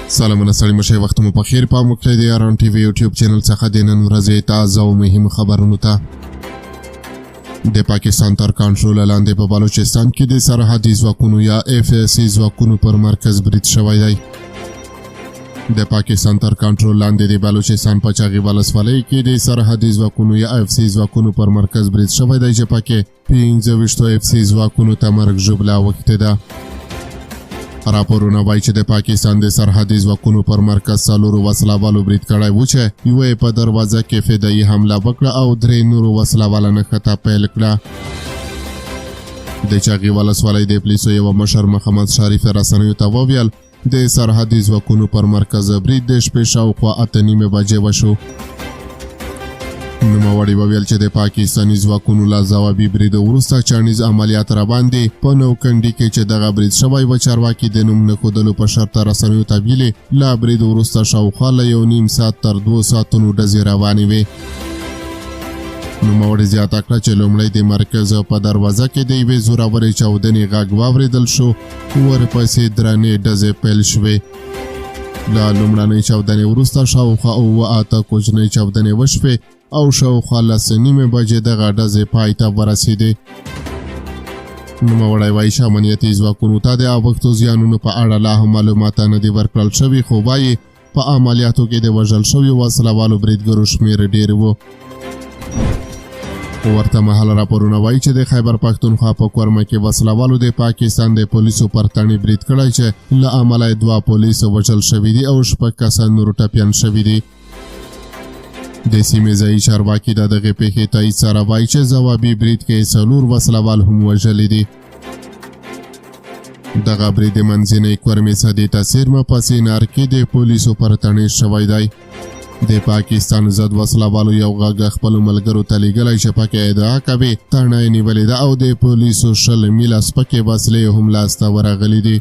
سلامونه سړی مشه وخت مو په خیر په مکتې دی اران ټي وی یوټیوب چینل څخه د نن ورځې تازه او مهم خبرونه ته د پاکستان تر کنټرول لاندې په بلوچستان کې د سرحدي ځواکونو یا اف سی ځواکونو پر مرکز برید شوی دی. د پاکستان تر کنټرول لاندې د بلوچستان په چاغي ولسوالۍ کې د سرحدي ځواکونو یا اف سی ځواکونو پر مرکز برید شوی دی چې پکې 15 اف سی ځواکونو ته مرګ ژوبله اوښتې ده. راپورونه وایي چې د پاکستان د سرحدي ځواکونو پر مرکز 4 وسلوالو برید کړی و چې یوه په دروازه کې فدایي حمله وکړه او 3 نورو وسلواله نښته پیل کړه. د چاغي ولسوالۍ د پولیسو یو مشر محمد شریف رسنیو ته وویل د سرحدي ځواکونو پر مرکز برید د شپې شاوخوا 8:30 بجې وشو. نوموړي وویل چې د پاکستاني ځواکونو له ځوابي برید وروسته چانیز عملیات راباندې په نوکندي کې چې دغه برید شوی و چارواکي د نوم نښودلو په شرط رسنیو ته ویلي له برید وروسته شاوخوا له 1.5 ساعت تر 2 ساعتونو ډزې روانې وې. نوموړي زیاته کړه چې لومړی د مرکز په دروازه کې د یوې زورورې چاودنې غږ واورېدل شو، ورپسې درنې ډزې پیل شوې. له لومړنۍ چاودنې وروسته شاوخوا 8 کوچنۍ چاودنې وشوې او شاوخوا 9:30 بجې دغه ډزې پای ته ورسېدې. نوموړی وایي چې امنیتي ځواکونو ته د اوښتو زیانونو په اړه لا هم معلومات نه دي ورکړل شوي، خو وایي په عملیاتو کې د وژل شویو وسلوالو بریدګرو شمېر ډېر و. ورته مهال راپورونه وایي چې د خیبر پښتونخوا په کورمه کې وسلوالو د پاکستان د پولیسو پر تڼۍ برید کړی چې له امله 2 پولیس وژل شوي دي او 6 کسان نور ټپیان شوي دي. د سیمې ځایي چارواکي د دغې پیښې تایید سره وایي چې ځوابي برید کې 4 وسلوال هم وژلي دي. دغه برید د منځنۍ کورمې سدې ته څیرمه په سینار کې د پولیسو پر تڼۍ شوی دی. د پاکستان ضد وسلوالو یو غږ خپلو ملګرو ته لیږلی چې پکې ادعا کوي تڼۍ نیولې ده او د پولیسو 20 میله سپکې وسلې هم لاسته ورغلي دي.